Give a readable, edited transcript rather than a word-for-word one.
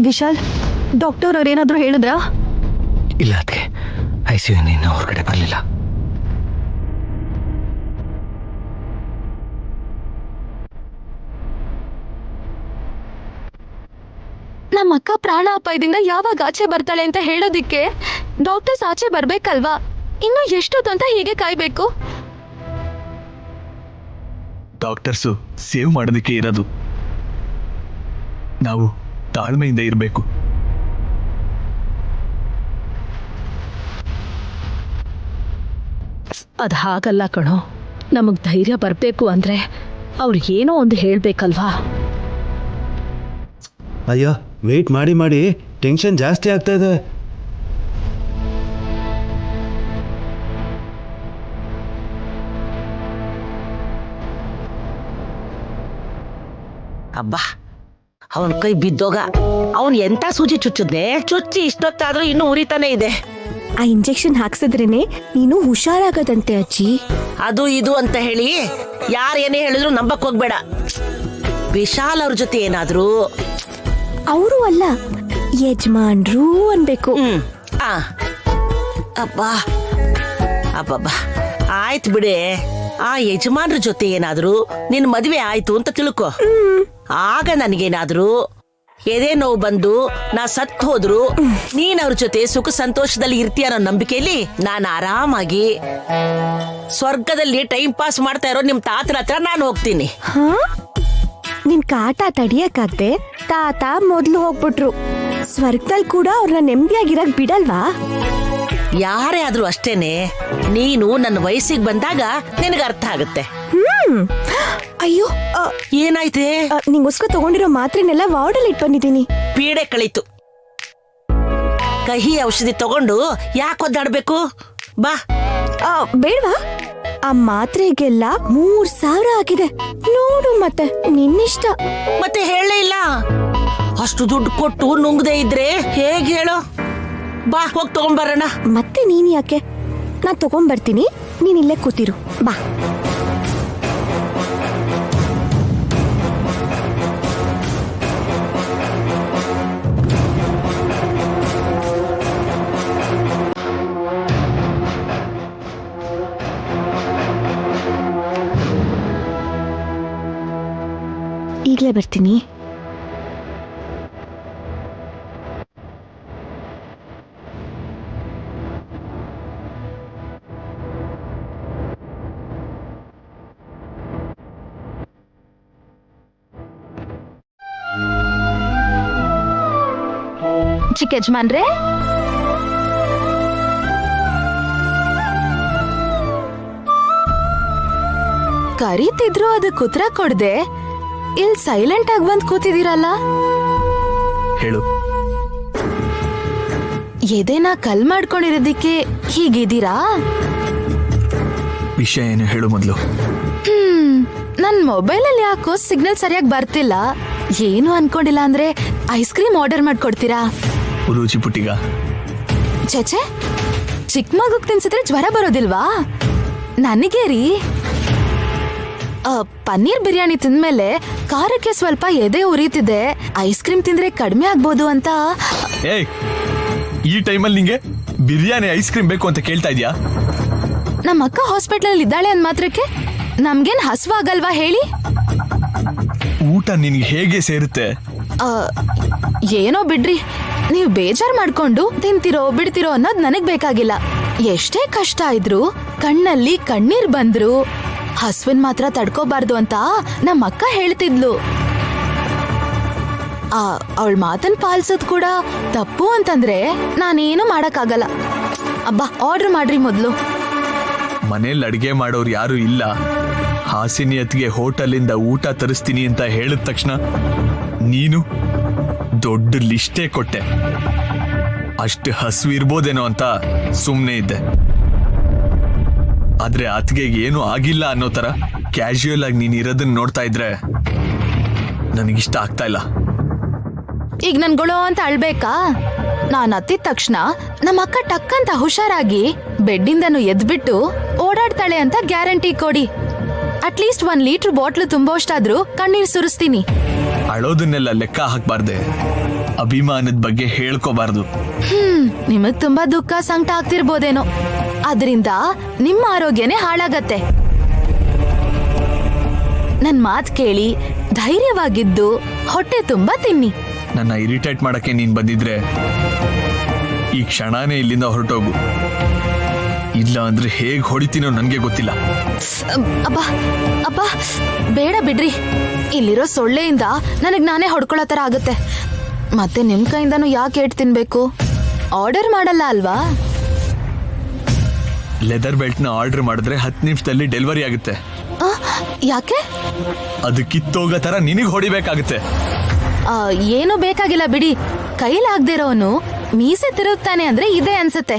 Vishal, doctor ಅವ್ರೇನಾದ್ರೂ ಹೇಳಿದ್ರಾ? ಇಲ್ಲ ಅದಕ್ಕೆ ICU ನಿನ್ನ ಹೊರಗಡೆ ಬರಲಿಲ್ಲ. ನಮ್ಮ ಅಕ್ಕ ಪ್ರಾಣ ಅಪಾಯದಿಂದ ಯಾವಾಗ ಆಚೆ ಬರ್ತಾಳೆ ಅಂತ ಹೇಳೋದಿಕ್ಕೆ ಡಾಕ್ಟರ್ಸ್ ಆಚೆ ಬರ್ಬೇಕಲ್ವಾ? ಇನ್ನು ಎಷ್ಟೊತ್ತು ಅಂತ ಹೀಗೆ ಕಾಯ್ಬೇಕು? ಡಾಕ್ಟರ್ಸು ಸೇವ್ ಮಾಡೋದಕ್ಕೆ ಇರೋದು. ನಾವು ತಾಳ್ಮೆಯಿಂದ ಇರಬೇಕು. ಅದು ಹಾಗಲ್ಲ ಕಣೋ. ನಮಗೆ ಧೈರ್ಯ ಬರಬೇಕು ಅಂದರೆ ಅವ್ರು ಏನೋ ಒಂದು ಹೇಳಬೇಕಲ್ವಾ? ಅಯ್ಯೋ, ವೆಯ್ಟ್ ಮಾಡಿ ಮಾಡಿ ಟೆನ್ಷನ್ ಜಾಸ್ತಿ ಆಗ್ತಾ ಇದೆ. ಅಬ್ಬಾ, ಅವನ ಕೈ ಬಿದ್ದೋಗ. ಅವನ್ ಎಂತ ಸೂಜಿ ಚುಚ್ಚುದ್ನೆ, ಚುಚ್ಚಿ ಇಷ್ಟೊತ್ತಾದ್ರೂ ಇನ್ನೂ ಉರಿತಾನೆ ಇದೆ. ಆ ಇಂಜೆಕ್ಷನ್ ಹಾಕ್ಸಿದ್ರೇನೆ ನೀನು ಹುಷಾರಾಗದಂತೆ ಅಜ್ಜಿ. ಅದು ಇದು ಅಂತ ಹೇಳಿ ಯಾರೇನೇ ಹೇಳಿದ್ರು ನಂಬಕ್ ಹೋಗ್ಬೇಡ. ವಿಶಾಲ್ ಅವ್ರ ಜೊತೆ ಏನಾದ್ರು ಅವರು ಅಲ್ಲ, ಯಜಮಾನ್ರು ಅನ್ಬೇಕು. ಆ ಅಬ್ಬಾ ಅಬ್ಬಬ್ಬಾ, ಆಯ್ತು ಬಿಡೆ. ಆ ಯಜಮಾನ್ರ ಜೊತೆ ಏನಾದ್ರು ನಿನ್ ಮದ್ವೆ ಆಯ್ತು ಅಂತ ತಿಳ್ಕೊ. ಆಗ ನನಗೇನಾದ್ರು ಎದೆ ನೋವು ಬಂದು ನಾ ಸತ್ತು ಹೋದ್ರು ನೀನ್ ಅವ್ರ ಜೊತೆ ಸುಖ ಸಂತೋಷದಲ್ಲಿ ಇರ್ತೀಯ ಅನ್ನೋ ನಂಬಿಕೆಯಲ್ಲಿ ನಾನು ಆರಾಮಾಗಿ ಸ್ವರ್ಗದಲ್ಲಿ ಟೈಮ್ ಪಾಸ್ ಮಾಡ್ತಾ ಇರೋ ನಿಮ್ ತಾತನ ಹತ್ರ ನಾನು ಹೋಗ್ತೀನಿ. ನಿನ್ ಕಾಟ ತಡಿಯಕ್ಕಾಗ್ದೆ ತಾತ ಮೊದ್ಲು ಹೋಗ್ಬಿಟ್ರು. ಸ್ವರ್ಗದಲ್ಲಿ ಕೂಡ ಅವ್ರನ್ನ ನೆಮ್ಮದಿಯಾಗಿರಕ್ ಬಿಡಲ್ವಾ? ಯಾರೇ ಆದ್ರೂ ಅಷ್ಟೇನೆ, ನೀನು ನನ್ನ ವಯಸ್ಸಿಗೆ ಬಂದಾಗ ನಿನಗೆ ಅರ್ಥ ಆಗುತ್ತೆ. ಅಯ್ಯೋ, ಏನಾಯ್ತೆ? ನಿಂಗೋಸ್ಕರ ತಗೊಂಡಿರೋ ಮಾತ್ರೆನೆಲ್ಲ ವಾರ್ಡಲ್ಲಿ ಇಟ್ ಬಂದಿದ್ದೀನಿ. ಪೀಡೆ ಕಳೀತು. ಕಹಿ ಔಷಧಿ ತಗೊಂಡು ಯಾಕೆ ಒದ್ದಾಡ್ಬೇಕು? ಬಾ. ಬೇಡವಾ? ಆ ಮಾತ್ರೆಗೆಲ್ಲ 3,000 ಆಗಿದೆ ನೋಡು. ಮತ್ತೆ ನಿನ್ನಿಷ್ಟ. ಮತ್ತೆ ಹೇಳೇ ಇಲ್ಲ. ಅಷ್ಟು ದುಡ್ಡು ಕೊಟ್ಟು ನುಂಗದೆ ಇದ್ರೆ ಹೇಗೆ ಹೇಳು? ಬಾ, ಹೋಗಿ ತಗೊಂಡ್ಬರೋಣ. ಮತ್ತೆ ನೀನ್ ಯಾಕೆ? ನಾ ತಗೊಂಡ್ಬರ್ತೀನಿ, ನೀನ್ ಇಲ್ಲೇ ಕೂತಿರು. ಬಾ. ಈಗಲೇ ಬರ್ತೀನಿ. ಚಿಕ್ಕ ಯಜಮಾನ್ರೆ, ಕರೀತಿದ್ರು, ಅದಕ್ಕೆ ಉತ್ತರ ಕೊಡ್ದೆ ಇಲ್ಲಿ ಸೈಲೆಂಟ್ ಆಗಿ ಬಂದ್ ಕೂತಿದ್ದೀರಲ್ಲ? ಹೇಳು. ಎದೆನ ಕಲ್ ಮಾಡ್ಕೊಂಡಿರೋದಿಕ್ಕೆ ಹೀಗಿದ್ದೀರಾ? ವಿಷಯ ಏನು ಹೇಳು ಮೊದಲು. ನನ್ ಮೊಬೈಲ್ ಅಲ್ಲಿ ಯಾಕೋ ಸಿಗ್ನಲ್ ಸರಿಯಾಗಿ ಬರ್ತಿಲ್ಲ. ಏನು ಅನ್ಕೊಂಡಿಲ್ಲ ಅಂದ್ರೆ ಐಸ್ ಕ್ರೀಮ್ ಆರ್ಡರ್ ಮಾಡ್ಕೊಡ್ತೀರಾ? ರುಚಿ ಪುಟ್ಟಿಗ. ಚೇಚೆ, ಚಿಕ್ಕ ಮಗುಗ್ ತಿನ್ಸಿದ್ರೆ ಜ್ವರ ಬರೋದಿಲ್ವಾ? ನನಗೆ ರೀ, ಪನ್ನೀರ್ ಬಿರಿಯಾನಿ ತಿಂದ್ಮೇಲೆ ಖಾರಕ್ಕೆ ಸ್ವಲ್ಪ ಎದೆ ಉರಿತಿದೆ. ಐಸ್ ಕ್ರೀಮ್ ತಿಂದ್ರೆ ಕಡಿಮೆ ಆಗ್ಬೋದು ಅಂತ. ಏಯ್, ಈ ಟೈಮಲ್ಲಿ ನಿಂಗೆ ಬಿರಿಯಾನಿ ಐಸ್ ಕ್ರೀಮ್ ಬೇಕು ಅಂತ ಕೇಳ್ತಾ ಇದೀಯಾ? ನಮ್ಮ ಅಕ್ಕ ಹಾಸ್ಪಿಟಲ್ ಇದ್ದಾಳೆ ಅಂದ್ ಮಾತ್ರಕ್ಕೆ ನಮ್ಗೇನ್ ಹಸುವಾಗಲ್ವಾ ಹೇಳಿ? ಊಟ ನಿನ್ಗೆ ಹೇಗೆ ಸೇರುತ್ತೆ? ಏನೋ ಬಿಡ್ರಿ, ನೀವ್ ಬೇಜಾರ್ ಮಾಡ್ಕೊಂಡು ತಿಂತಿರೋ ಬಿಡ್ತಿರೋ ಅನ್ನೋದ್ ನನಗ್ ಬೇಕಾಗಿಲ್ಲ. ಎಷ್ಟೇ ಕಷ್ಟ ಇದ್ರು, ಕಣ್ಣಲ್ಲಿ ಕಣ್ಣೀರ್ ಬಂದ್ರು ಹಸುವಿನ ಮಾತ್ರ ತಡ್ಕೋಬಾರ್ದು ಅಂತ ನಮ್ಮ ಅಕ್ಕ ಹೇಳ್ತಿದ್ಲು. ಅವಳ ಮಾತನ್ ಪಾಲ್ಸೋದ್ ಕೂಡ ತಪ್ಪು ಅಂತಂದ್ರೆ ನಾನೇನು ಮಾಡಕ್ಕಾಗಲ್ಲ. ಅಬ್ಬಾ, ಆರ್ಡರ್ ಮಾಡ್ರಿ ಮೊದ್ಲು. ಮನೇಲಿ ಅಡ್ಗೆ ಮಾಡೋರು ಯಾರು ಇಲ್ಲ. ಹಾಸಿನಿಯತ್ಗೆ ಹೋಟೆಲಿಂದ ಊಟ ತರಿಸ್ತೀನಿ ಅಂತ ಹೇಳಿದ ತಕ್ಷಣ ನೀನು ದೊಡ್ಡ ಲಿಸ್ಟೇ ಕೊಟ್ಟೆ. ಅಷ್ಟು ಹಸಿವು ಇರ್ಬೋದೇನೋ ಅಂತ ಸುಮ್ಮನೆ ಇದ್ದೆ. ಆದ್ರೆ ಅತ್ಗೆ ಏನೂ ಆಗಿಲ್ಲ ಅನ್ನೋ ತರ ಕ್ಯಾಶುಯಲ್ ಆಗಿ ನೀನ್ ಇರೋದನ್ನ ನೋಡ್ತಾ ಇದ್ರೆ ನನಗಿಷ್ಟ ಆಗ್ತಾ ಇಲ್ಲ. ಈಗ ನನ್ಗಳು ಅಂತ ಅಳ್ಬೇಕಾ? ನಾನ್ ಹತ್ತಿದ ತಕ್ಷಣ ನಮ್ಮ ಅಕ್ಕ ಟಕ್ಕಂತ ಹುಷಾರಾಗಿ ಬೆಡ್ಡಿಂದನು ಎದ್ಬಿಟ್ಟು ಓಡಾಡ್ತಾಳೆ ಅಂತ ಗ್ಯಾರಂಟಿ ಕೊಡಿ. ಅಟ್ಲೀಸ್ಟ್ 1 ಲೀಟರ್ ಬಾಟ್ಲು ತುಂಬೋಷ್ಟಾದ್ರೂ ಕಣ್ಣೀರ್ ಸುರಿಸ್ತೀನಿ. ಅಳೋದನ್ನೆಲ್ಲ ಲೆಕ್ಕ ಹಾಕ್ಬಾರ್ದೆ, ಅಭಿಮಾನದ ಬಗ್ಗೆ ಹೇಳ್ಕೋಬಾರ್ದು. ನಿಮಗ್ ತುಂಬಾ ದುಃಖ ಸಂಕಟ ಆಗ್ತಿರ್ಬೋದೇನೋ, ಅದರಿಂದ ನಿಮ್ಮ ಆರೋಗ್ಯನೇ ಹಾಳಾಗತ್ತೆ. ನನ್ ಮಾತ್ ಕೇಳಿ ಧೈರ್ಯವಾಗಿದ್ದು ಹೊಟ್ಟೆ ತುಂಬಾ ತಿನ್ನಿ. ನನ್ನ ಇರಿಟೇಟ್ ಮಾಡಕ್ಕೆ ನೀನ್ ಬಂದಿದ್ರೆ ಈ ಕ್ಷಣನೇ ಇಲ್ಲಿಂದ ಹೊರಟೋಗು. ಇಲ್ಲ ಅಂದ್ರೆ ಹೇಗ್ ಹೊಡಿತೀನೋ ನನ್ಗೆ ಗೊತ್ತಿಲ್ಲ. ಅಬ್ಬಾ ಅಬ್ಬಾ ಬೇಡ ಬಿಡ್ರಿ, ಇಲ್ಲಿರೋ ಸೊಳ್ಳೆಯಿಂದ ನನಗ್ ನಾನೇ ಹೊಡ್ಕೊಳ್ಳೋ ತರ ಆಗುತ್ತೆ. ಮತ್ತೆ ನಿಮ್ ಕೈಯಿಂದನೂ ಯಾಕೆ ಏಟ್ ತಿನ್ಬೇಕು? ಆರ್ಡರ್ ಮಾಡಲ್ಲ ಅಲ್ವಾ? ಲೆದರ್ ಬೆಲ್ಟ್ ನ ಆರ್ಡರ್ ಮಾಡಿದ್ರೆ 10 ನಿಮಿಷದಲ್ಲಿ ಡೆಲಿವರಿ ಆಗುತ್ತೆ. ಆ, ಯಾಕೆ? ಅದು ಕಿತ್ತೋಗೋ ತರ ನಿನಗ್ ಹೊಡಿಬೇಕಾಗುತ್ತೆ. ಏನೂ ಬೇಕಾಗಿಲ್ಲ ಬಿಡಿ. ಕೈಲಾಗ್ದಿರೋನು ಮೀಸೆ ತಿರುಗ್ತಾನೆ ಅಂದ್ರೆ ಇದೆ ಅನ್ಸತ್ತೆ.